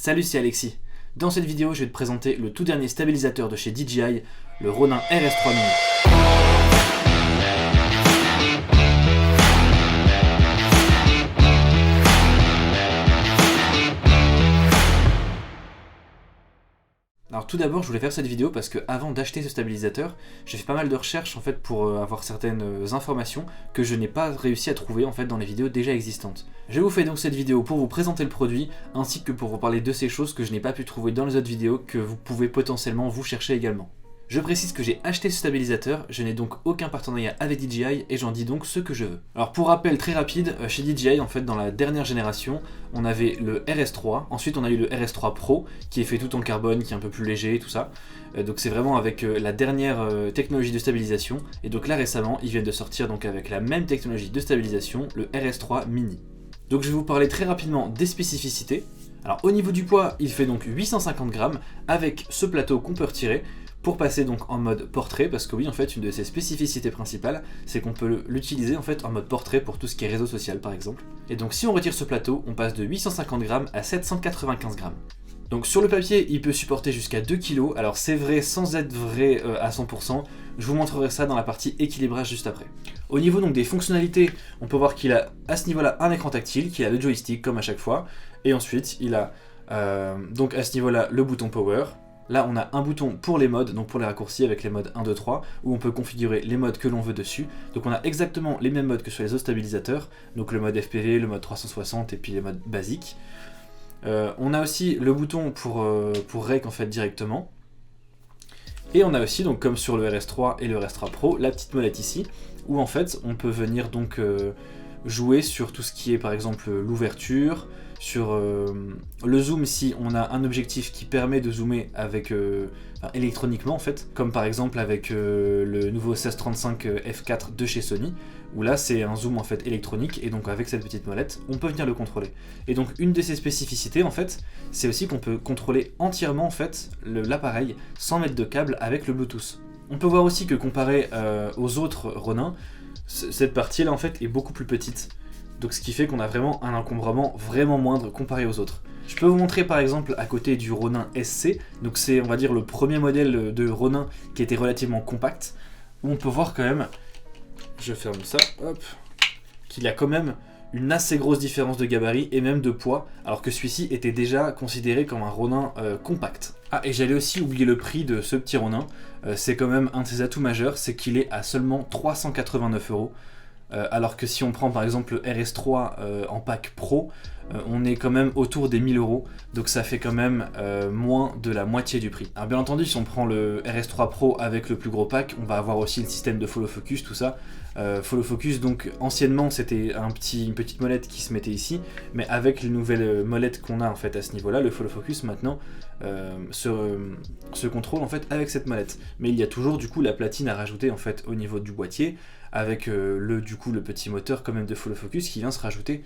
Salut, c'est Alexis. Dans cette vidéo, je vais te présenter le tout dernier stabilisateur de chez DJI, le Ronin RS3 Mini. Alors tout d'abord, je voulais faire cette vidéo parce que avant d'acheter ce stabilisateur, j'ai fait pas mal de recherches en fait pour avoir certaines informations que je n'ai pas réussi à trouver en fait dans les vidéos déjà existantes. Je vous fais donc cette vidéo pour vous présenter le produit ainsi que pour vous parler de ces choses que je n'ai pas pu trouver dans les autres vidéos que vous pouvez potentiellement vous chercher également. Je précise que j'ai acheté ce stabilisateur, je n'ai donc aucun partenariat avec DJI et j'en dis donc ce que je veux. Alors pour rappel très rapide, chez DJI en fait dans la dernière génération, on avait le RS3, ensuite on a eu le RS3 Pro qui est fait tout en carbone, qui est un peu plus léger et tout ça. Donc c'est vraiment avec la dernière technologie de stabilisation et donc là récemment ils viennent de sortir donc avec la même technologie de stabilisation, le RS3 Mini. Donc je vais vous parler très rapidement des spécificités. Alors au niveau du poids, il fait donc 850 grammes avec ce plateau qu'on peut retirer pour passer donc en mode portrait, parce que oui en fait une de ses spécificités principales c'est qu'on peut l'utiliser en fait en mode portrait pour tout ce qui est réseau social par exemple. Et donc si on retire ce plateau, on passe de 850 grammes à 795 grammes. Donc sur le papier il peut supporter jusqu'à 2 kg, alors c'est vrai sans être vrai à 100%, je vous montrerai ça dans la partie équilibrage juste après. Au niveau donc des fonctionnalités, on peut voir qu'il a à ce niveau là un écran tactile, qu'il a le joystick comme à chaque fois, et ensuite il a donc à ce niveau là le bouton power. Là on a un bouton pour les modes, donc pour les raccourcis avec les modes 1, 2, 3, où on peut configurer les modes que l'on veut dessus. Donc on a exactement les mêmes modes que sur les autres stabilisateurs, donc le mode FPV, le mode 360 et puis les modes basiques. On a aussi le bouton pour rec en fait directement. Et on a aussi, donc comme sur le RS3 et le RS3 Pro, la petite molette ici, où en fait on peut venir donc jouer sur tout ce qui est par exemple l'ouverture, sur le zoom si on a un objectif qui permet de zoomer avec électroniquement en fait, comme par exemple avec le nouveau 1635 f4 de chez Sony, où là c'est un zoom en fait électronique et donc avec cette petite molette on peut venir le contrôler. Et donc une de ses spécificités en fait, c'est aussi qu'on peut contrôler entièrement en fait l'appareil sans mettre de câble avec le Bluetooth. On peut voir aussi que comparé aux autres Ronin, cette partie là en fait est beaucoup plus petite. Donc ce qui fait qu'on a vraiment un encombrement vraiment moindre comparé aux autres. Je peux vous montrer par exemple à côté du Ronin SC, donc c'est on va dire le premier modèle de Ronin qui était relativement compact, où on peut voir quand même, je ferme ça, hop, qu'il y a quand même une assez grosse différence de gabarit et même de poids, alors que celui-ci était déjà considéré comme un Ronin compact. Ah, et j'allais aussi oublier le prix de ce petit Ronin, c'est quand même un de ses atouts majeurs, c'est qu'il est à seulement 389 €. Alors que si on prend par exemple le RS3 en pack pro, on est quand même autour des 1000 €, donc ça fait quand même moins de la moitié du prix. Alors bien entendu, si on prend le RS3 Pro avec le plus gros pack, on va avoir aussi le système de follow focus, tout ça. Follow focus, donc anciennement c'était une petite molette qui se mettait ici, mais avec les nouvelles molettes qu'on a en fait à ce niveau là, le follow focus maintenant se contrôle en fait avec cette molette. Mais il y a toujours du coup la platine à rajouter en fait au niveau du boîtier, avec le petit moteur quand même de follow focus qui vient se rajouter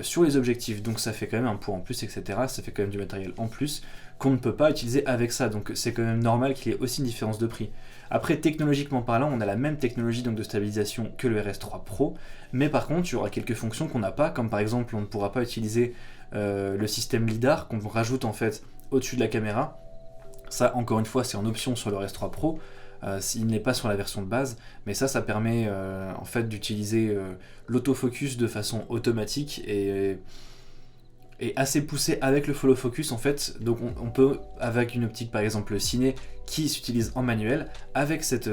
sur les objectifs, donc ça fait quand même un poids en plus, etc. Ça fait quand même du matériel en plus qu'on ne peut pas utiliser avec ça, donc c'est quand même normal qu'il y ait aussi une différence de prix. Après, technologiquement parlant, on a la même technologie donc de stabilisation que le RS3 Pro, mais par contre, il y aura quelques fonctions qu'on n'a pas, comme par exemple, on ne pourra pas utiliser le système LiDAR qu'on rajoute en fait au-dessus de la caméra. Ça, encore une fois, c'est en option sur le RS3 Pro. Il n'est pas sur la version de base, mais ça permet en fait d'utiliser l'autofocus de façon automatique et assez poussé avec le follow focus en fait. Donc on peut, avec une optique par exemple ciné qui s'utilise en manuel, avec cette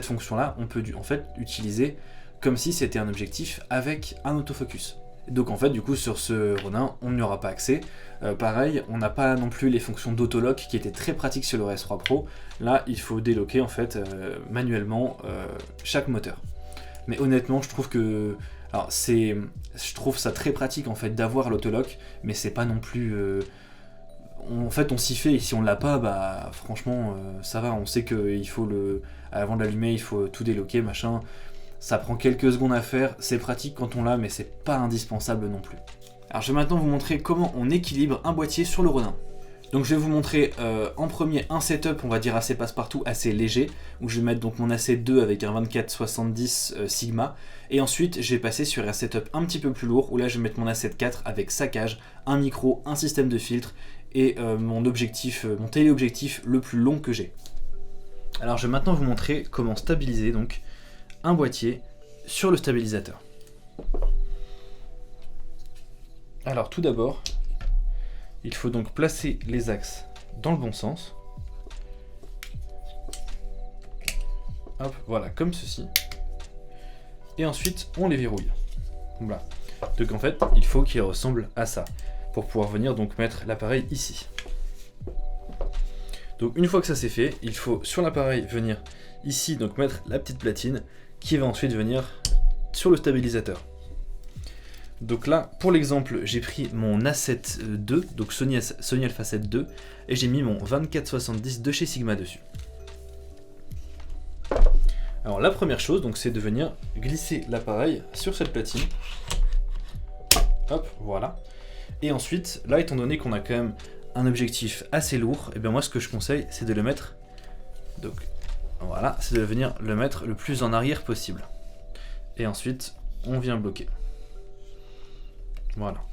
fonction là, on peut en fait utiliser comme si c'était un objectif avec un autofocus. Donc en fait du coup sur ce Ronin on n'y aura pas accès. Pareil, on n'a pas non plus les fonctions d'autolock qui étaient très pratiques sur le RS3 Pro. Là il faut déloquer en fait manuellement chaque moteur. Mais honnêtement je trouve que je trouve ça très pratique en fait d'avoir l'autolock, mais c'est pas non plus en fait on s'y fait, et si on l'a pas, bah franchement ça va, on sait qu'il faut avant de l'allumer il faut tout déloquer machin. Ça prend quelques secondes à faire, c'est pratique quand on l'a, mais c'est pas indispensable non plus. Alors je vais maintenant vous montrer comment on équilibre un boîtier sur le Ronin. Donc je vais vous montrer en premier un setup, on va dire assez passe-partout, assez léger, où je vais mettre donc mon AC2 avec un 2470 Sigma, et ensuite je vais passer sur un setup un petit peu plus lourd, où là je vais mettre mon A7 IV avec saccage, un micro, un système de filtre, et mon téléobjectif le plus long que j'ai. Alors je vais maintenant vous montrer comment stabiliser donc un boîtier sur le stabilisateur. Alors tout d'abord, il faut donc placer les axes dans le bon sens. Hop, voilà, comme ceci. Et ensuite, on les verrouille. Voilà. Donc en fait, il faut qu'il ressemble à ça, pour pouvoir venir donc mettre l'appareil ici. Donc une fois que ça c'est fait, il faut sur l'appareil venir ici, donc mettre la petite platine, qui va ensuite venir sur le stabilisateur. Donc là, pour l'exemple, j'ai pris mon A7 II, donc Sony Alpha 7 II, et j'ai mis mon 2470 de chez Sigma dessus. Alors la première chose, donc, c'est de venir glisser l'appareil sur cette platine. Hop, voilà. Et ensuite, là, étant donné qu'on a quand même un objectif assez lourd, et bien moi, ce que je conseille, c'est de le mettre, donc voilà, c'est de venir le mettre le plus en arrière possible. Et ensuite, on vient bloquer. Voilà.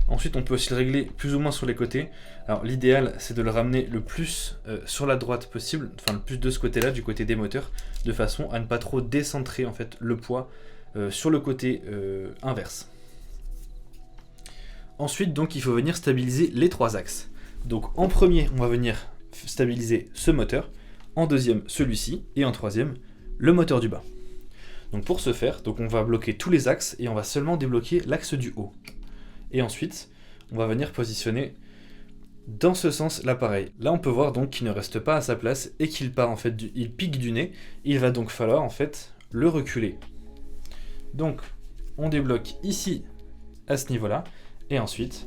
Ensuite, on peut aussi le régler plus ou moins sur les côtés. Alors, l'idéal, c'est de le ramener le plus sur la droite possible, enfin le plus de ce côté-là, du côté des moteurs, de façon à ne pas trop décentrer en fait le poids sur le côté inverse. Ensuite, donc, il faut venir stabiliser les trois axes. Donc, en premier, on va venir stabiliser ce moteur. En deuxième, celui-ci. Et en troisième, le moteur du bas. Donc pour ce faire, donc on va bloquer tous les axes et on va seulement débloquer l'axe du haut. Et ensuite, on va venir positionner dans ce sens l'appareil. Là on peut voir donc qu'il ne reste pas à sa place et qu'il part en fait, il pique du nez. Il va donc falloir en fait le reculer. Donc on débloque ici à ce niveau-là et ensuite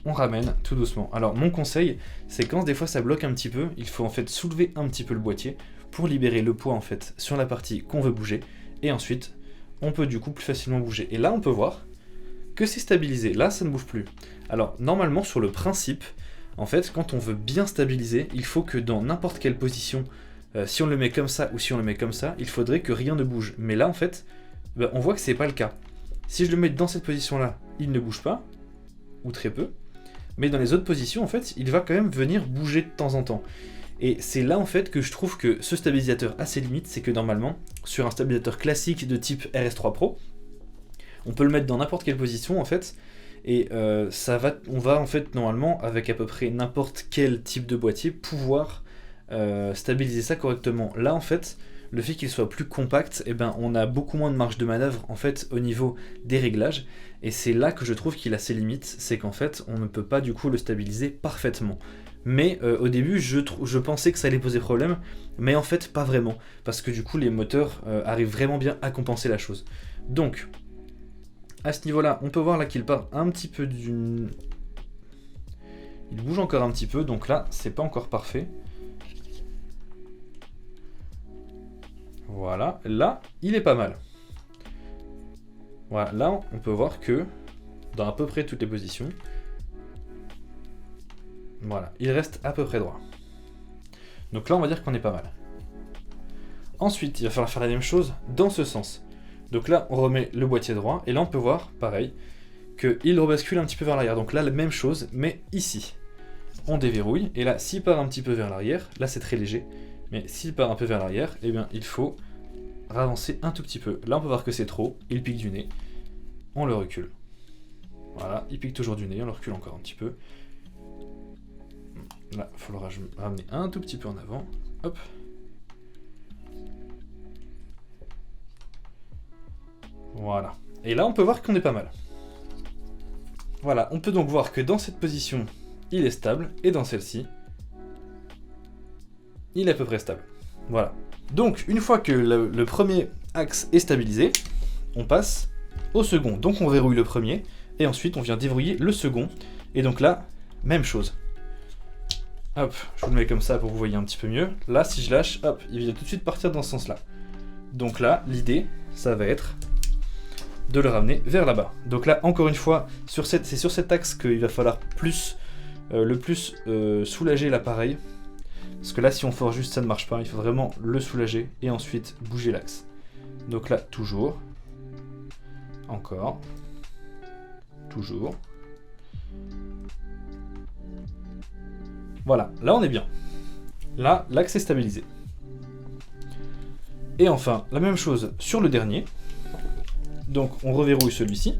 on ramène tout doucement. Alors mon conseil, c'est quand des fois ça bloque un petit peu, il faut en fait soulever un petit peu le boîtier pour libérer le poids en fait sur la partie qu'on veut bouger. Et ensuite, on peut du coup plus facilement bouger. Et là, on peut voir que c'est stabilisé. Là, ça ne bouge plus. Alors, normalement, sur le principe, en fait, quand on veut bien stabiliser, il faut que dans n'importe quelle position, si on le met comme ça ou si on le met comme ça, il faudrait que rien ne bouge. Mais là, en fait, on voit que c'est pas le cas. Si je le mets dans cette position-là, il ne bouge pas, ou très peu. Mais dans les autres positions, en fait, il va quand même venir bouger de temps en temps. Et c'est là en fait que je trouve que ce stabilisateur a ses limites, c'est que normalement, sur un stabilisateur classique de type RS3 Pro, on peut le mettre dans n'importe quelle position en fait, et on va en fait normalement, avec à peu près n'importe quel type de boîtier, pouvoir stabiliser ça correctement. Là en fait, le fait qu'il soit plus compact, eh ben, on a beaucoup moins de marge de manœuvre en fait au niveau des réglages, et c'est là que je trouve qu'il a ses limites, c'est qu'en fait on ne peut pas du coup le stabiliser parfaitement. Mais au début, je pensais que ça allait poser problème, mais en fait, pas vraiment, parce que du coup, les moteurs arrivent vraiment bien à compenser la chose. Donc, à ce niveau-là, on peut voir là qu'il part un petit peu d'une... Il bouge encore un petit peu, donc là, c'est pas encore parfait. Voilà, là, il est pas mal. Voilà, là, on peut voir que, dans à peu près toutes les positions, voilà, il reste à peu près droit. Donc là, on va dire qu'on est pas mal. Ensuite, il va falloir faire la même chose dans ce sens. Donc là, on remet le boîtier droit, et là, on peut voir, pareil, qu'il rebascule un petit peu vers l'arrière. Donc là, la même chose, mais ici. On déverrouille, et là, s'il part un petit peu vers l'arrière, là, c'est très léger, mais s'il part un peu vers l'arrière, eh bien, il faut ravancer un tout petit peu. Là, on peut voir que c'est trop, il pique du nez, on le recule. Voilà, il pique toujours du nez, on le recule encore un petit peu. Là, il faudra ramener un tout petit peu en avant. Hop. Voilà. Et là, on peut voir qu'on est pas mal. Voilà, on peut donc voir que dans cette position, il est stable, et dans celle-ci, il est à peu près stable. Voilà. Donc, une fois que le premier axe est stabilisé, on passe au second. Donc, on verrouille le premier, et ensuite, on vient déverrouiller le second. Et donc là, même chose. Hop, je vous le mets comme ça pour que vous voyez un petit peu mieux. Là, si je lâche, hop, il vient tout de suite partir dans ce sens-là. Donc là, l'idée, ça va être de le ramener vers là-bas. Donc là, encore une fois, c'est sur cet axe qu'il va falloir plus le plus soulager l'appareil. Parce que là, si on force juste, ça ne marche pas. Il faut vraiment le soulager et ensuite bouger l'axe. Donc là, toujours. Encore. Toujours. Voilà, là on est bien. Là, l'axe est stabilisé. Et enfin, la même chose sur le dernier. Donc on reverrouille celui-ci.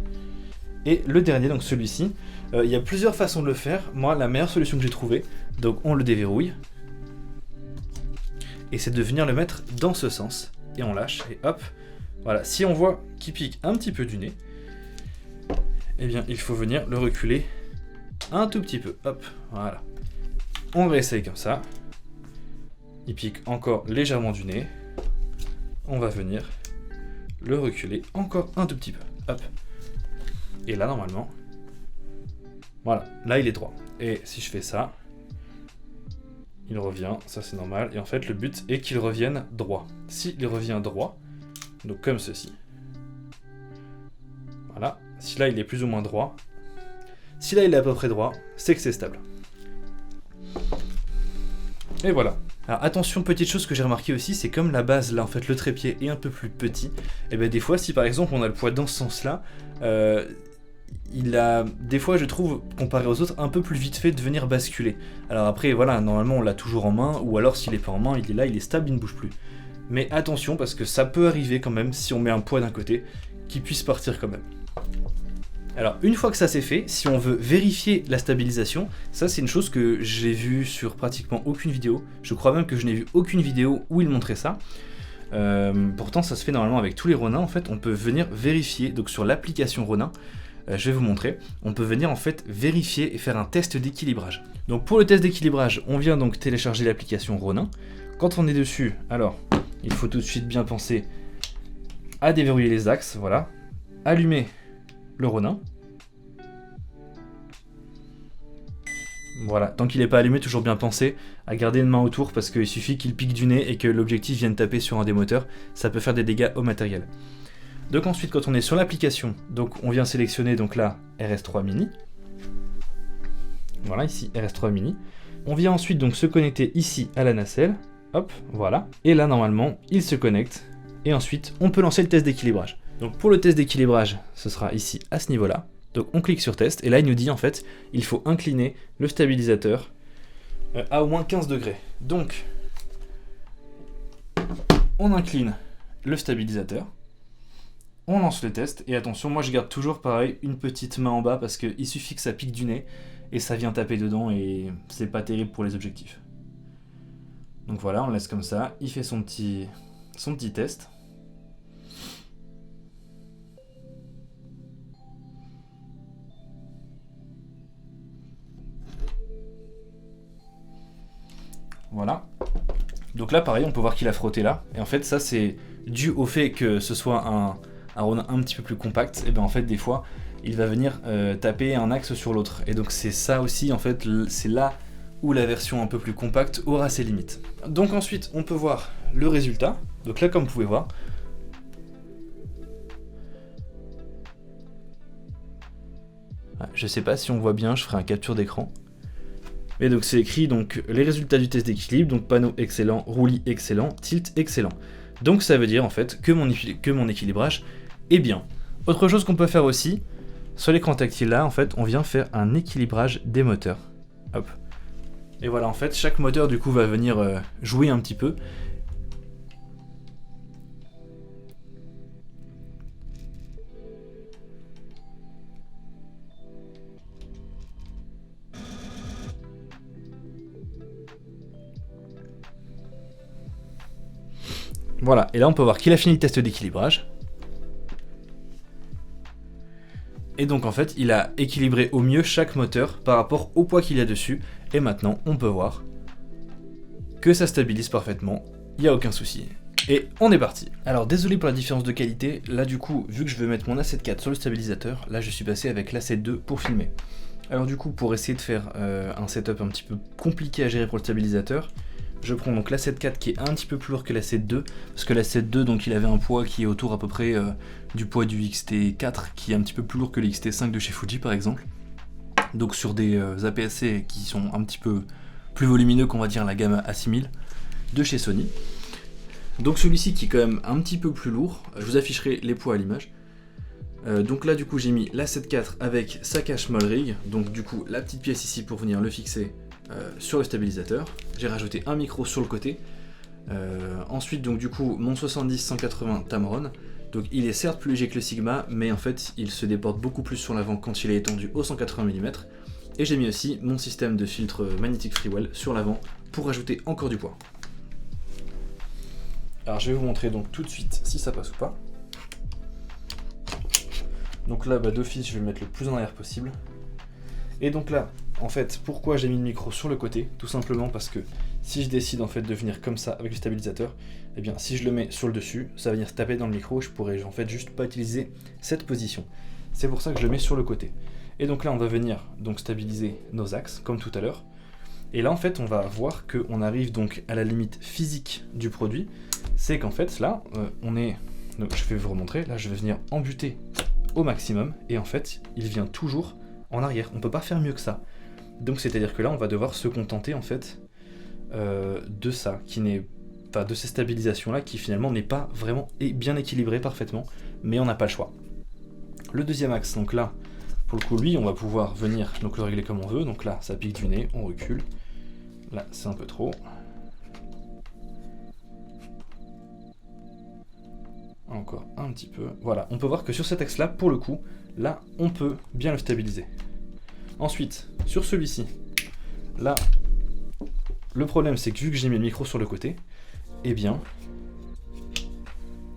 Et le dernier, donc celui-ci, il y a plusieurs façons de le faire. Moi, la meilleure solution que j'ai trouvée, donc on le déverrouille. Et c'est de venir le mettre dans ce sens. Et on lâche, et hop. Voilà, si on voit qu'il pique un petit peu du nez, eh bien il faut venir le reculer un tout petit peu. Hop, voilà. On réessaye comme ça. Il pique encore légèrement du nez. On va venir le reculer encore un tout petit peu. Hop. Et là, normalement, voilà, là il est droit. Et si je fais ça, il revient, ça c'est normal. Et en fait, le but est qu'il revienne droit. S'il revient droit, donc comme ceci. Voilà. Si là il est plus ou moins droit, si là il est à peu près droit, c'est que c'est stable. Et voilà. Alors attention, petite chose que j'ai remarqué aussi, c'est comme la base là, en fait le trépied est un peu plus petit, et bien des fois si par exemple on a le poids dans ce sens là, il a des fois je trouve comparé aux autres un peu plus vite fait de venir basculer. Alors après voilà, normalement on l'a toujours en main, ou alors s'il est pas en main, il est là, il est stable, il ne bouge plus. Mais attention parce que ça peut arriver quand même si on met un poids d'un côté, qu'il puisse partir quand même. Alors une fois que ça c'est fait, si on veut vérifier la stabilisation, ça c'est une chose que j'ai vue sur pratiquement aucune vidéo. Je crois même que je n'ai vu aucune vidéo où il montrait ça. Pourtant ça se fait normalement avec tous les Ronin. En fait on peut venir vérifier, donc sur l'application Ronin, je vais vous montrer, on peut venir en fait vérifier et faire un test d'équilibrage. Donc pour le test d'équilibrage, on vient donc télécharger l'application Ronin. Quand on est dessus, alors il faut tout de suite bien penser à déverrouiller les axes, voilà, allumer le Ronin. Voilà, tant qu'il n'est pas allumé, toujours bien penser à garder une main autour parce qu'il suffit qu'il pique du nez et que l'objectif vienne taper sur un des moteurs, ça peut faire des dégâts au matériel. Donc ensuite, quand on est sur l'application, donc on vient sélectionner donc là RS3 Mini. Voilà, ici RS3 Mini. On vient ensuite donc se connecter ici à la nacelle. Hop, voilà. Et là normalement, il se connecte et ensuite on peut lancer le test d'équilibrage. Donc pour le test d'équilibrage, ce sera ici à ce niveau-là. Donc on clique sur test et là il nous dit en fait il faut incliner le stabilisateur à au moins 15 degrés. Donc on incline le stabilisateur, on lance le test et attention, moi je garde toujours pareil une petite main en bas parce qu'il suffit que ça pique du nez et ça vient taper dedans et c'est pas terrible pour les objectifs. Donc voilà, on laisse comme ça, il fait son petit test. Voilà. Donc là, pareil, on peut voir qu'il a frotté là. Et en fait, ça, c'est dû au fait que ce soit un Ronin un petit peu plus compact. Et bien en fait, des fois, il va venir taper un axe sur l'autre. Et donc c'est ça aussi, en fait, c'est là où la version un peu plus compacte aura ses limites. Donc ensuite, on peut voir le résultat. Donc là, comme vous pouvez voir, je sais pas si on voit bien, je ferai un capture d'écran. Et donc c'est écrit donc les résultats du test d'équilibre, donc panneau excellent, roulis excellent, tilt excellent. Donc ça veut dire en fait que mon équilibrage est bien. Autre chose qu'on peut faire aussi, sur l'écran tactile là, en fait, on vient faire un équilibrage des moteurs. Hop. Et voilà, en fait, chaque moteur du coup va venir jouer un petit peu. Voilà, et là on peut voir qu'il a fini le test d'équilibrage. Et donc en fait, il a équilibré au mieux chaque moteur par rapport au poids qu'il y a dessus. Et maintenant, on peut voir que ça stabilise parfaitement, il n'y a aucun souci. Et on est parti. Alors désolé pour la différence de qualité, là du coup, vu que je veux mettre mon A7 IV sur le stabilisateur, là je suis passé avec l'A7 II pour filmer. Alors du coup, pour essayer de faire un setup un petit peu compliqué à gérer pour le stabilisateur, je prends donc l'A7 IV qui est un petit peu plus lourd que l'A7 II, parce que l'A7 II, donc il avait un poids qui est autour à peu près du poids du XT4, qui est un petit peu plus lourd que le XT5 de chez Fuji par exemple. donc sur des APS-C qui sont un petit peu plus volumineux qu'on va dire la gamme A6000 de chez Sony. Donc celui-ci qui est quand même un petit peu plus lourd, je vous afficherai les poids à l'image. Donc là du coup j'ai mis la 7.4 avec sa cache Mollrig, donc du coup la petite pièce ici pour venir le fixer sur le stabilisateur. J'ai rajouté un micro sur le côté. Ensuite donc du coup mon 70-180 Tamron, donc il est certes plus léger que le Sigma, mais en fait il se déporte beaucoup plus sur l'avant quand il est étendu au 180 mm. Et j'ai mis aussi mon système de filtre magnétique Freewell sur l'avant pour rajouter encore du poids. Alors je vais vous montrer donc tout de suite si ça passe ou pas. Donc là d'office je vais le mettre le plus en arrière possible. Et donc là, en fait, pourquoi j'ai mis le micro sur le côté? Tout simplement parce que si je décide en fait de venir comme ça avec le stabilisateur, eh bien si je le mets sur le dessus, ça va venir se taper dans le micro, je pourrais en fait juste pas utiliser cette position. C'est pour ça que je le mets sur le côté. Et donc là on va venir donc stabiliser nos axes comme tout à l'heure. Et là en fait on va voir qu'on arrive donc à la limite physique du produit. C'est qu'en fait là on est, donc je vais vous remontrer, là je vais venir embuter au maximum et en fait il vient toujours en arrière, on peut pas faire mieux que ça. Donc c'est à dire que là on va devoir se contenter en fait de ça, qui n'est pas de ces stabilisations là qui finalement n'est pas vraiment bien équilibré parfaitement, mais on n'a pas le choix. Le deuxième axe, donc là pour le coup lui on va pouvoir venir donc le régler comme on veut, donc là ça pique du nez, on recule, là c'est un peu trop. Encore un petit peu, voilà, on peut voir que sur cet axe là, pour le coup, là on peut bien le stabiliser. Ensuite, sur celui-ci, là, le problème c'est que vu que j'ai mis le micro sur le côté, eh bien,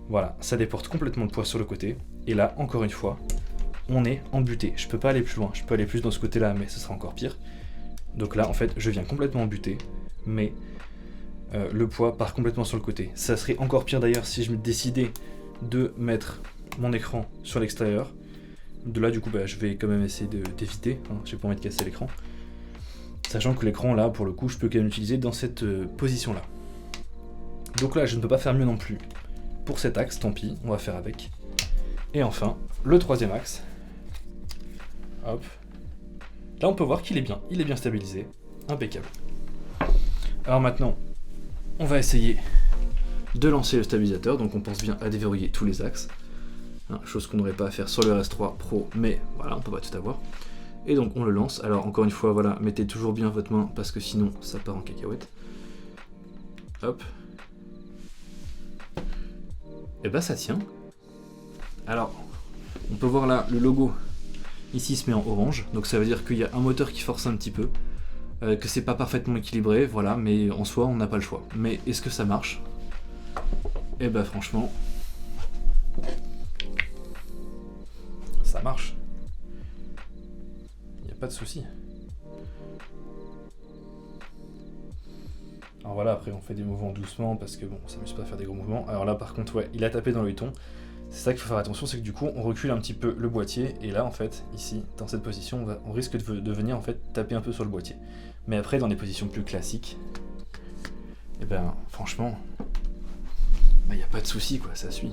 voilà, ça déporte complètement le poids sur le côté, et là, encore une fois, on est embuté. Je peux pas aller plus loin, je peux aller plus dans ce côté là, mais ce sera encore pire. Donc là, en fait, je viens complètement embuté, mais le poids part complètement sur le côté. Ça serait encore pire d'ailleurs si je me décidais de mettre mon écran sur l'extérieur. De là du coup je vais quand même essayer d'éviter, hein, j'ai pas envie de casser l'écran. Sachant que l'écran là pour le coup je peux quand même l'utiliser dans cette position là. Donc là je ne peux pas faire mieux non plus. Pour cet axe, tant pis, on va faire avec. Et enfin, le troisième axe. Hop. Là on peut voir qu'il est bien stabilisé. Impeccable. Alors maintenant, on va essayer de lancer le stabilisateur, donc on pense bien à déverrouiller tous les axes, hein, chose qu'on n'aurait pas à faire sur le RS3 Pro, mais voilà, on peut pas tout avoir. Et donc on le lance. Alors encore une fois, voilà, mettez toujours bien votre main parce que sinon ça part en cacahuète. Hop. Et bah ça tient. Alors, on peut voir là le logo ici se met en orange, donc ça veut dire qu'il y a un moteur qui force un petit peu, que c'est pas parfaitement équilibré, voilà, mais en soi on n'a pas le choix. Mais est-ce que ça marche? Et bah franchement, ça marche. Il n'y a pas de souci. Alors voilà, après on fait des mouvements doucement parce que bon, on s'amuse pas à faire des gros mouvements. Alors là par contre, ouais, il a tapé dans le huton. C'est ça qu'il faut faire attention, c'est que du coup on recule un petit peu le boîtier et là en fait, ici, dans cette position, on risque de venir en fait taper un peu sur le boîtier. Mais après dans des positions plus classiques, et ben franchement, il n'y a pas de souci quoi, ça suit.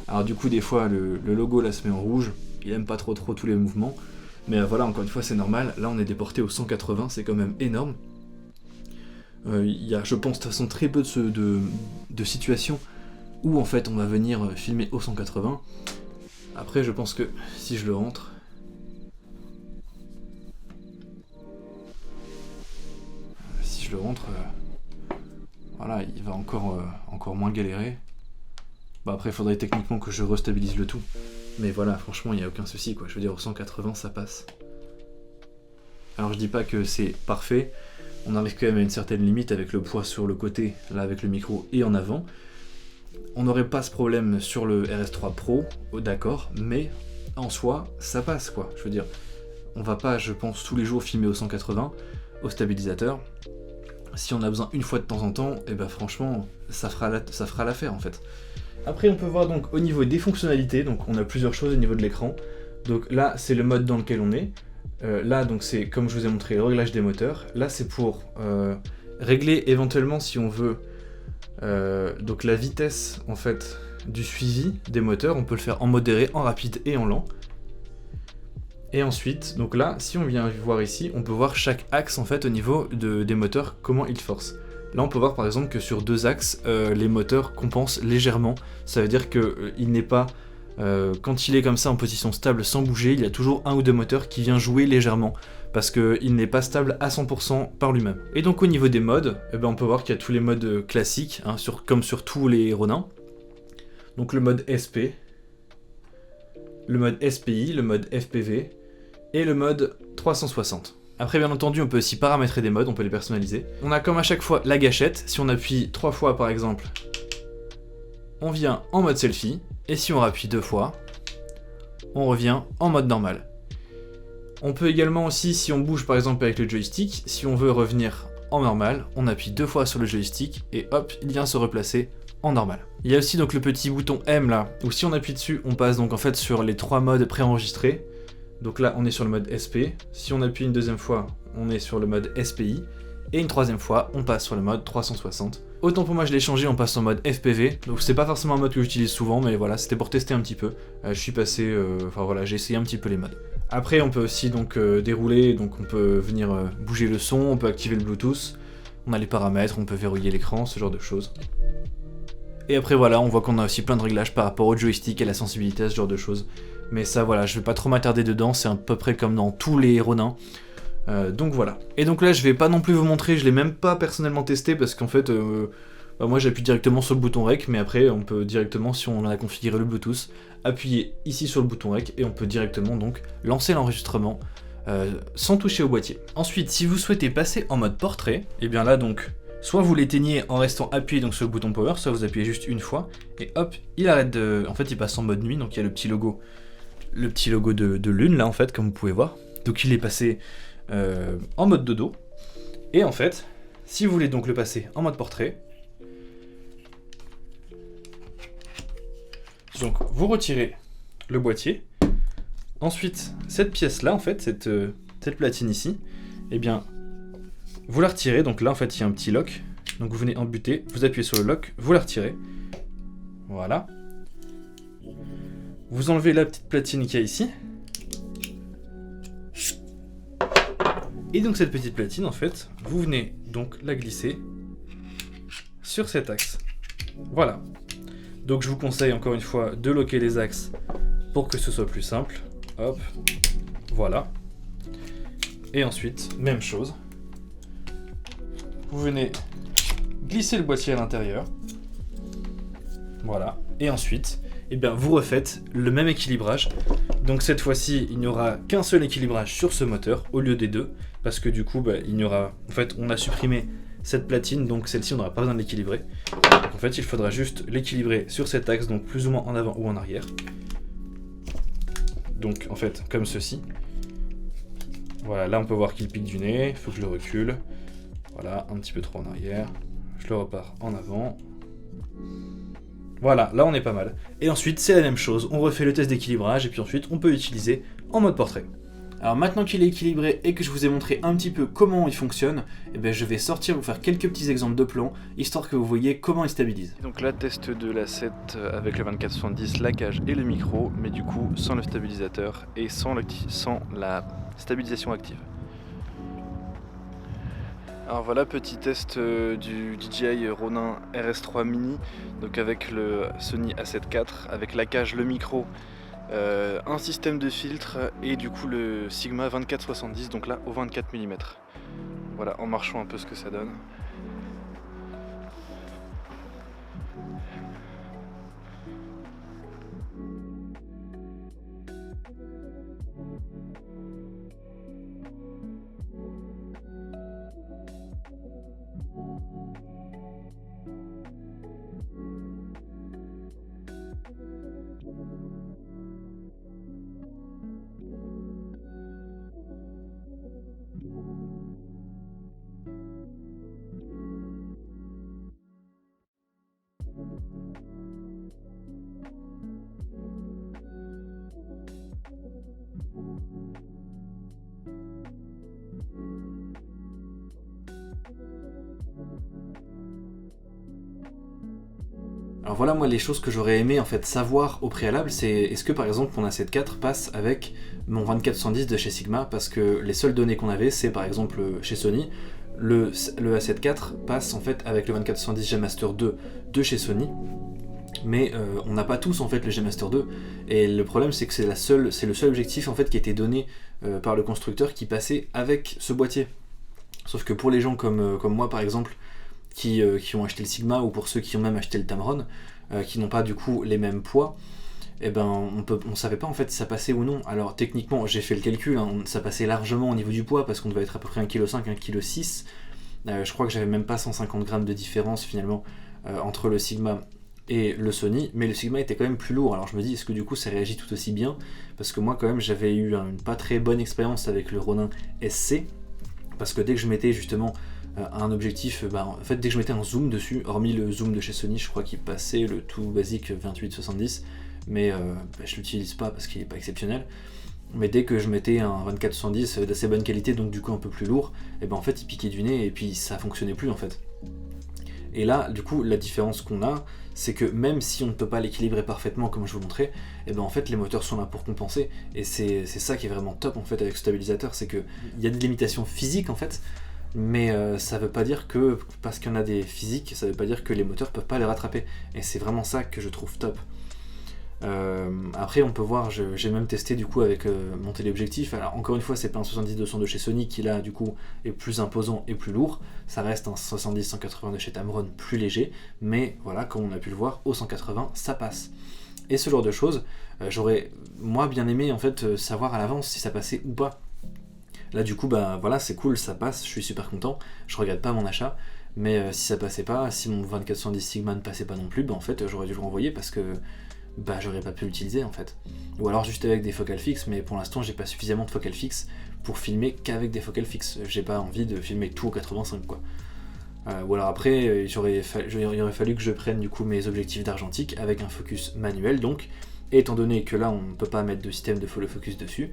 Alors du coup des fois le logo là se met en rouge, il aime pas trop tous les mouvements, mais voilà, encore une fois c'est normal, là on est déporté au 180, c'est quand même énorme. Il y a je pense de toute façon très peu de situations où en fait on va venir filmer au 180. Après je pense que si je le rentre, voilà, il va encore moins galérer. Bah après il faudrait techniquement que je restabilise le tout. Mais voilà, franchement il n'y a aucun souci quoi. Je veux dire au 180 ça passe. Alors je dis pas que c'est parfait. On arrive quand même à une certaine limite avec le poids sur le côté, là avec le micro et en avant. On n'aurait pas ce problème sur le RS3 Pro, d'accord, mais en soi ça passe quoi. Je veux dire, on va pas, je pense, tous les jours filmer au 180 au stabilisateur. Si on a besoin une fois de temps en temps, et ben franchement, ça fera l'affaire en fait. Après, on peut voir donc au niveau des fonctionnalités, donc on a plusieurs choses au niveau de l'écran. Donc là, c'est le mode dans lequel on est. Là, donc c'est comme je vous ai montré le réglage des moteurs. Là, c'est pour régler éventuellement si on veut donc la vitesse en fait du suivi des moteurs. On peut le faire en modéré, en rapide et en lent. Et ensuite, donc là, si on vient voir ici, on peut voir chaque axe en fait au niveau des moteurs, comment ils forcent. Là on peut voir par exemple que sur 2 axes, les moteurs compensent légèrement. Ça veut dire qu'il n'est pas, quand il est comme ça en position stable sans bouger, il y a toujours un ou deux moteurs qui vient jouer légèrement. Parce qu'il n'est pas stable à 100% par lui-même. Et donc au niveau des modes, eh ben, on peut voir qu'il y a tous les modes classiques, hein, comme sur tous les Ronin. Donc le mode SP, le mode SPI, le mode FPV, et le mode 360. Après bien entendu on peut aussi paramétrer des modes, on peut les personnaliser. On a comme à chaque fois la gâchette, si on appuie 3 fois par exemple, on vient en mode selfie, et si on rappuie 2 fois, on revient en mode normal. On peut également aussi, si on bouge par exemple avec le joystick, si on veut revenir en normal, on appuie 2 fois sur le joystick, et hop, il vient se replacer en normal. Il y a aussi donc le petit bouton M là, où si on appuie dessus, on passe donc en fait sur les 3 modes préenregistrés. Donc là, on est sur le mode SP. Si on appuie une deuxième fois, on est sur le mode SPI. Et une troisième fois, on passe sur le mode 360. Autant pour moi, je l'ai changé, on passe en mode FPV. Donc c'est pas forcément un mode que j'utilise souvent, mais voilà, c'était pour tester un petit peu. Je suis passé, enfin voilà, j'ai essayé un petit peu les modes. Après, on peut aussi donc dérouler, donc on peut venir bouger le son, on peut activer le Bluetooth. On a les paramètres, on peut verrouiller l'écran, ce genre de choses. Et après voilà, on voit qu'on a aussi plein de réglages par rapport au joystick et la sensibilité, ce genre de choses. Mais ça voilà, je vais pas trop m'attarder dedans, c'est à peu près comme dans tous les Ronin. Donc voilà. Et donc là je vais pas non plus vous montrer, je l'ai même pas personnellement testé parce qu'en fait moi j'appuie directement sur le bouton REC, mais après on peut directement, si on a configuré le Bluetooth, appuyer ici sur le bouton REC et on peut directement donc lancer l'enregistrement sans toucher au boîtier. Ensuite, si vous souhaitez passer en mode portrait, et bien là donc soit vous l'éteignez en restant appuyé donc sur le bouton power, soit vous appuyez juste une fois et hop, il arrête de... En fait il passe en mode nuit, donc il y a le petit logo de lune là en fait, comme vous pouvez voir. Donc il est passé en mode dodo. Et en fait, si vous voulez donc le passer en mode portrait, donc vous retirez le boîtier. Ensuite, cette pièce là en fait, cette platine ici, eh bien vous la retirez. Donc là en fait il y a un petit lock. Donc vous venez en buter, vous appuyez sur le lock, vous la retirez. Voilà. Vous enlevez la petite platine qu'il y a ici. Et donc cette petite platine, en fait, vous venez donc la glisser sur cet axe. Voilà. Donc je vous conseille encore une fois de loquer les axes pour que ce soit plus simple. Hop. Voilà. Et ensuite, même chose. Vous venez glisser le boîtier à l'intérieur. Voilà. Et ensuite, eh bien, vous refaites le même équilibrage. Donc cette fois-ci, il n'y aura qu'un seul équilibrage sur ce moteur au lieu des deux. Parce que du coup, il n'y aura... En fait, on a supprimé cette platine, donc celle-ci, on n'aura pas besoin de l'équilibrer. Donc en fait, il faudra juste l'équilibrer sur cet axe, donc plus ou moins en avant ou en arrière. Donc en fait, comme ceci. Voilà, là on peut voir qu'il pique du nez, il faut que je le recule. Voilà, un petit peu trop en arrière. Je le repars en avant. Voilà, là on est pas mal. Et ensuite, c'est la même chose, on refait le test d'équilibrage et puis ensuite, on peut l'utiliser en mode portrait. Alors maintenant qu'il est équilibré et que je vous ai montré un petit peu comment il fonctionne, eh bien je vais sortir vous faire quelques petits exemples de plans, histoire que vous voyez comment il stabilise. Donc là, test de la 7 avec le 2470, la cage et le micro, mais du coup sans le stabilisateur et sans la stabilisation active. Alors voilà, petit test du DJI Ronin RS3 Mini, donc avec le Sony A7 IV, avec la cage, le micro, un système de filtre et du coup le Sigma 2470, donc là au 24 mm. Voilà, en marchant un peu ce que ça donne. Alors voilà, moi les choses que j'aurais aimé en fait savoir au préalable, c'est est-ce que par exemple mon A7 IV passe avec mon 24-110 de chez Sigma, parce que les seules données qu'on avait, c'est par exemple chez Sony, le A7 IV passe en fait avec le 24-110 G Master 2 de chez Sony, mais on n'a pas tous en fait le G Master 2, et le problème c'est que c'est le seul objectif en fait qui a été donné par le constructeur qui passait avec ce boîtier. Sauf que pour les gens comme moi par exemple, qui ont acheté le Sigma, ou pour ceux qui ont même acheté le Tamron, qui n'ont pas du coup les mêmes poids, eh ben on savait pas en fait si ça passait ou non. Alors techniquement j'ai fait le calcul, hein, ça passait largement au niveau du poids parce qu'on devait être à peu près 1,5 kg, 1,6 kg. Je crois que j'avais même pas 150 grammes de différence finalement entre le Sigma et le Sony, mais le Sigma était quand même plus lourd. Alors je me dis, est-ce que du coup ça réagit tout aussi bien? Parce que moi quand même j'avais eu une pas très bonne expérience avec le Ronin SC, parce que dès que je mettais justement un objectif, en fait dès que je mettais un zoom dessus, hormis le zoom de chez Sony, je crois qu'il passait le tout basique 28-70, mais je l'utilise pas parce qu'il est pas exceptionnel. Mais dès que je mettais un 24-110 d'assez bonne qualité, donc du coup un peu plus lourd, et ben en fait il piquait du nez et puis ça fonctionnait plus en fait. Et là, du coup, la différence qu'on a, c'est que même si on ne peut pas l'équilibrer parfaitement comme je vous montrais, et ben en fait les moteurs sont là pour compenser, et c'est ça qui est vraiment top en fait avec ce stabilisateur, c'est que il y a des limitations physiques en fait, mais ça veut pas dire que parce qu'il y en a des physiques, ça veut pas dire que les moteurs peuvent pas les rattraper, et c'est vraiment ça que je trouve top. Après on peut voir, j'ai même testé du coup avec mon téléobjectif. Alors encore une fois c'est pas un 70-200 de chez Sony qui là du coup est plus imposant et plus lourd, ça reste un 70-180 de chez Tamron plus léger, mais voilà, comme on a pu le voir, au 180 ça passe. Et ce genre de choses, j'aurais moi bien aimé en fait savoir à l'avance si ça passait ou pas. Là du coup voilà, c'est cool, ça passe, je suis super content, je regrette pas mon achat. Mais si ça passait pas, si mon 24-110 Sigma ne passait pas non plus, en fait j'aurais dû le renvoyer parce que j'aurais pas pu l'utiliser en fait. Ou alors juste avec des focales fixes, mais pour l'instant j'ai pas suffisamment de focales fixes pour filmer qu'avec des focales fixes. J'ai pas envie de filmer tout au 85 quoi. Ou alors après il aurait fallu que je prenne du coup mes objectifs d'argentique avec un focus manuel donc, et étant donné que là on ne peut pas mettre de système de follow focus dessus,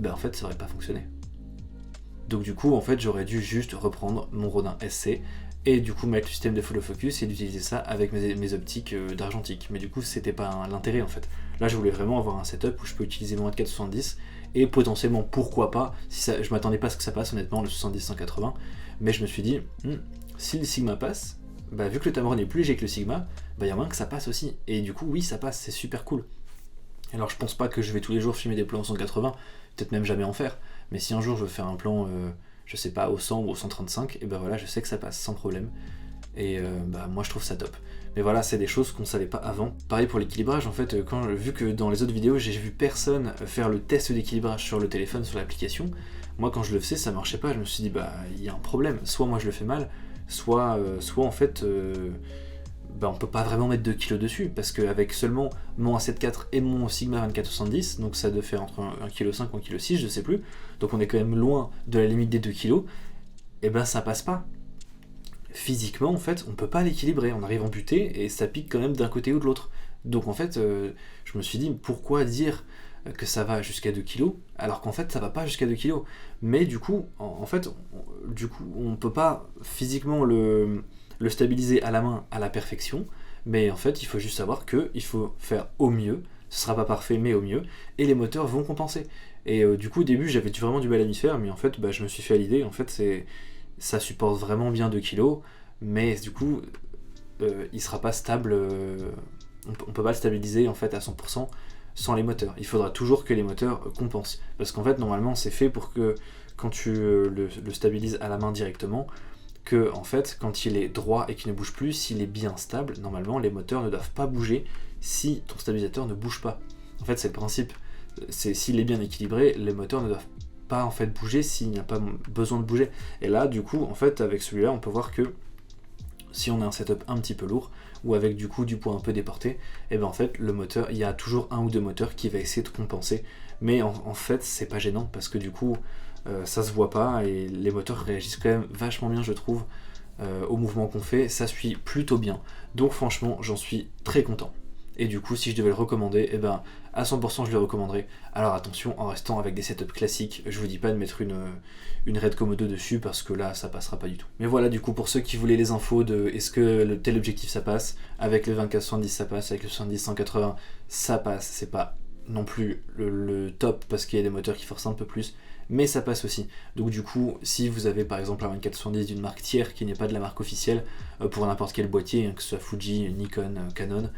en fait ça aurait pas fonctionné. Donc du coup en fait j'aurais dû juste reprendre mon Ronin SC et du coup mettre le système de follow focus et d'utiliser ça avec mes optiques d'argentique. Mais du coup c'était pas l'intérêt en fait. Là je voulais vraiment avoir un setup où je peux utiliser mon 24-70 et potentiellement pourquoi pas, je m'attendais pas à ce que ça passe honnêtement le 70-180, mais je me suis dit si le Sigma passe, vu que le Tamron est plus léger que le Sigma, il y a moyen que ça passe aussi. Et du coup oui ça passe, c'est super cool. Alors je pense pas que je vais tous les jours filmer des plans en 180, peut-être même jamais en faire, mais si un jour je veux faire un plan je sais pas, au 100 ou au 135, et voilà, je sais que ça passe sans problème. Et moi je trouve ça top. Mais voilà, c'est des choses qu'on savait pas avant. Pareil pour l'équilibrage, en fait, vu que dans les autres vidéos, j'ai vu personne faire le test d'équilibrage sur le téléphone, sur l'application, moi quand je le faisais, ça marchait pas. Je me suis dit, il y a un problème. Soit moi je le fais mal, soit en fait, on peut pas vraiment mettre 2 kg dessus, parce qu'avec seulement mon A7 IV et mon Sigma 24-70, donc ça doit faire entre 1,5 kg ou 1,6 kg, je sais plus, donc on est quand même loin de la limite des 2 kg, et ça passe pas. Physiquement, en fait, on peut pas l'équilibrer, on arrive en butée, et ça pique quand même d'un côté ou de l'autre. Donc en fait, je me suis dit, pourquoi dire que ça va jusqu'à 2 kg, alors qu'en fait ça va pas jusqu'à 2 kg. Mais du coup, en fait, on peut pas physiquement le stabiliser à la main à la perfection, mais en fait il faut juste savoir qu'il faut faire au mieux, ce sera pas parfait mais au mieux, et les moteurs vont compenser. Et du coup au début j'avais vraiment du mal à m'y faire, mais en fait je me suis fait à l'idée, en fait ça supporte vraiment bien 2 kg, mais du coup il sera pas stable, on peut pas le stabiliser en fait à 100% sans les moteurs, il faudra toujours que les moteurs compensent, parce qu'en fait normalement c'est fait pour que quand tu le stabilises à la main directement, que en fait quand il est droit et qu'il ne bouge plus, s'il est bien stable, normalement les moteurs ne doivent pas bouger si ton stabilisateur ne bouge pas. En fait c'est le principe, c'est s'il est bien équilibré, les moteurs ne doivent pas en fait bouger s'il n'y a pas besoin de bouger. Et là du coup en fait avec celui-là on peut voir que si on a un setup un petit peu lourd ou avec du coup du poids un peu déporté, et en fait le moteur, il y a toujours un ou deux moteurs qui va essayer de compenser, mais en fait c'est pas gênant parce que du coup ça se voit pas et les moteurs réagissent quand même vachement bien je trouve au mouvement qu'on fait, ça suit plutôt bien, donc franchement j'en suis très content. Et du coup si je devais le recommander, à 100% je le recommanderais. Alors attention, en restant avec des setups classiques, je vous dis pas de mettre une Red Komodo dessus parce que là ça passera pas du tout. Mais voilà, du coup pour ceux qui voulaient les infos de est-ce que le tel objectif ça passe, avec le 24-70 ça passe, avec le 70-180 ça passe, c'est pas non plus le top parce qu'il y a des moteurs qui forcent un peu plus, mais ça passe aussi. Donc du coup, si vous avez par exemple un 2470 d'une marque tiers qui n'est pas de la marque officielle, pour n'importe quel boîtier, hein, que ce soit Fuji, Nikon, Canon,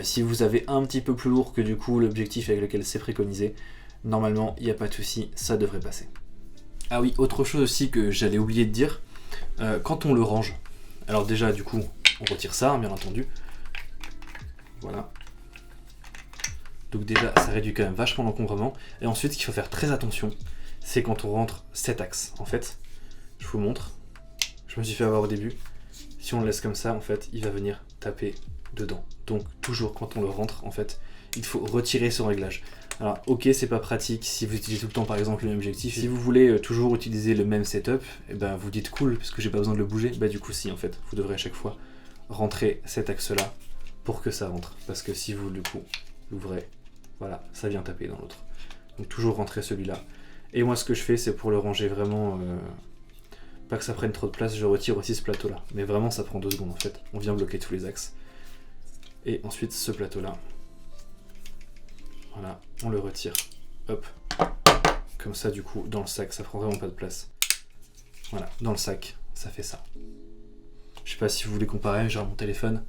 si vous avez un petit peu plus lourd que du coup l'objectif avec lequel c'est préconisé, normalement il n'y a pas de souci, ça devrait passer. Ah oui, autre chose aussi que j'allais oublier de dire, quand on le range, alors déjà du coup on retire ça, hein, bien entendu, voilà. Donc déjà ça réduit quand même vachement l'encombrement, et ensuite ce qu'il faut faire très attention, c'est quand on rentre cet axe. En fait, je vous montre, je me suis fait avoir au début, si on le laisse comme ça, en fait, il va venir taper dedans. Donc toujours quand on le rentre, en fait, il faut retirer son réglage. Alors ok, c'est pas pratique si vous utilisez tout le temps par exemple le même objectif. Si vous voulez toujours utiliser le même setup, et ben vous dites cool parce que j'ai pas besoin de le bouger. Bah du coup si, en fait, vous devrez à chaque fois rentrer cet axe-là pour que ça rentre. Parce que si vous du coup l'ouvrez, voilà, ça vient taper dans l'autre. Donc toujours rentrer celui-là. Et moi ce que je fais c'est pour le ranger vraiment, pas que ça prenne trop de place, je retire aussi ce plateau là. Mais vraiment ça prend 2 secondes en fait, on vient bloquer tous les axes. Et ensuite ce plateau là, voilà, on le retire, hop, comme ça du coup dans le sac, ça prend vraiment pas de place. Voilà, dans le sac, ça fait ça. Je sais pas si vous voulez comparer, genre mon téléphone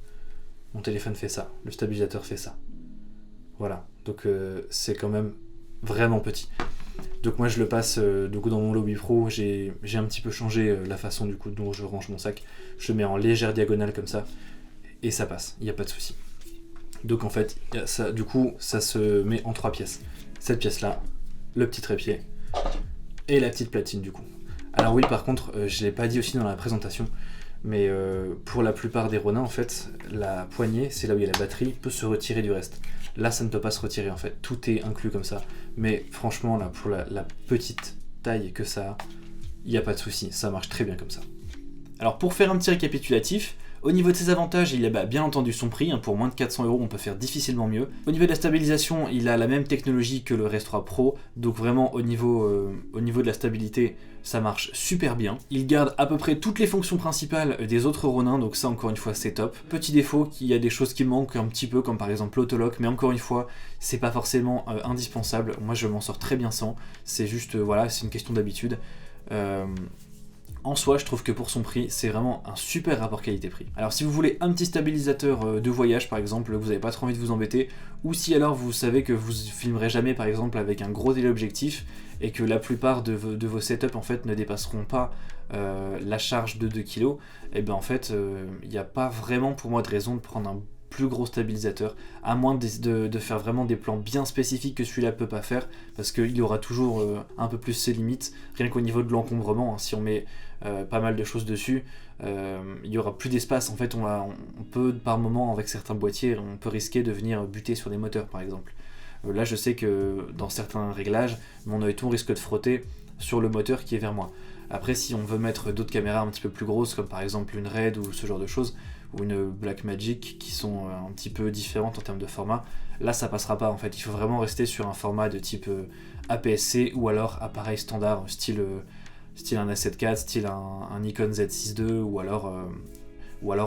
fait ça, le stabilisateur fait ça. Voilà, donc c'est quand même vraiment petit. Donc moi je le passe du coup dans mon Lobby Pro, j'ai un petit peu changé la façon du coup dont je range mon sac. Je le mets en légère diagonale comme ça et ça passe, il n'y a pas de souci. Donc en fait, ça, du coup ça se met en 3 pièces. Cette pièce là, le petit trépied et la petite platine du coup. Alors oui par contre, je ne l'ai pas dit aussi dans la présentation, mais pour la plupart des Ronin en fait, la poignée, c'est là où il y a la batterie, peut se retirer du reste. Là ça ne peut pas se retirer en fait, tout est inclus comme ça. Mais franchement là, pour la petite taille que ça a, il n'y a pas de souci, ça marche très bien comme ça. Alors pour faire un petit récapitulatif, au niveau de ses avantages, il a bien entendu son prix, hein, pour moins de 400 € on peut faire difficilement mieux. Au niveau de la stabilisation, il a la même technologie que le Res 3 Pro, donc vraiment au niveau de la stabilité, ça marche super bien. Il garde à peu près toutes les fonctions principales des autres Ronin, donc ça encore une fois c'est top. Petit défaut, qu'il y a des choses qui manquent un petit peu, comme par exemple l'autolock, mais encore une fois, c'est pas forcément indispensable. Moi je m'en sors très bien sans, c'est juste, voilà, c'est une question d'habitude. En soi, je trouve que pour son prix, c'est vraiment un super rapport qualité-prix. Alors si vous voulez un petit stabilisateur de voyage par exemple, que vous n'avez pas trop envie de vous embêter, ou si alors vous savez que vous filmerez jamais par exemple avec un gros téléobjectif, et que la plupart de vos setups en fait ne dépasseront pas la charge de 2 kg, et bien en fait, il n'y a pas vraiment pour moi de raison de prendre un plus gros stabilisateur, à moins de faire vraiment des plans bien spécifiques que celui-là peut pas faire, parce qu'il y aura toujours un peu plus ses limites, rien qu'au niveau de l'encombrement, hein, si on met pas mal de choses dessus, il y aura plus d'espace, en fait on peut par moment avec certains boîtiers, on peut risquer de venir buter sur des moteurs par exemple. Là je sais que dans certains réglages, mon œilleton risque de frotter sur le moteur qui est vers moi. Après si on veut mettre d'autres caméras un petit peu plus grosses, comme par exemple une RED ou ce genre de choses, ou une Blackmagic qui sont un petit peu différentes en termes de format, là ça passera pas en fait, il faut vraiment rester sur un format de type APS-C ou alors appareil standard, style un A7 IV, style un Nikon Z6 II ou alors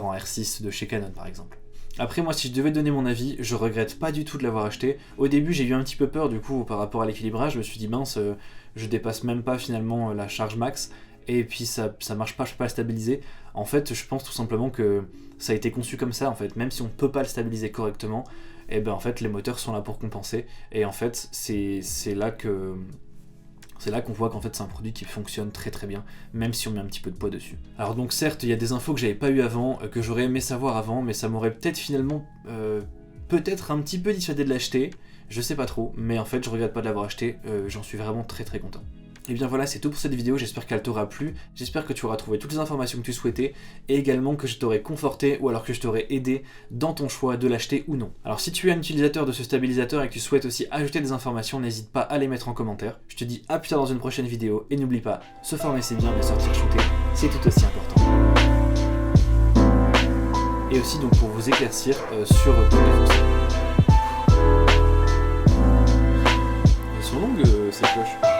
en R6 de chez Canon par exemple. Après moi si je devais donner mon avis, je regrette pas du tout de l'avoir acheté. Au début j'ai eu un petit peu peur du coup par rapport à l'équilibrage, je me suis dit mince, je dépasse même pas finalement la charge max, et puis ça marche pas, je peux pas le stabiliser. En fait je pense tout simplement que ça a été conçu comme ça en fait, même si on peut pas le stabiliser correctement, et ben en fait les moteurs sont là pour compenser, et en fait c'est là qu'on voit qu'en fait c'est un produit qui fonctionne très très bien, même si on met un petit peu de poids dessus. Alors donc certes il y a des infos que j'avais pas eu avant, que j'aurais aimé savoir avant, mais ça m'aurait peut-être finalement peut-être un petit peu dissuadé de l'acheter, je sais pas trop, mais en fait je regrette pas de l'avoir acheté, j'en suis vraiment très très content. Et bien voilà, c'est tout pour cette vidéo, j'espère qu'elle t'aura plu, j'espère que tu auras trouvé toutes les informations que tu souhaitais, et également que je t'aurai conforté ou alors que je t'aurai aidé dans ton choix de l'acheter ou non. Alors si tu es un utilisateur de ce stabilisateur et que tu souhaites aussi ajouter des informations, n'hésite pas à les mettre en commentaire. Je te dis à plus tard dans une prochaine vidéo, et n'oublie pas, se former c'est bien, mais sortir shooter, c'est tout aussi important. Et aussi donc pour vous éclaircir sur Paul Défoncé. Elles sont longues ces cloches.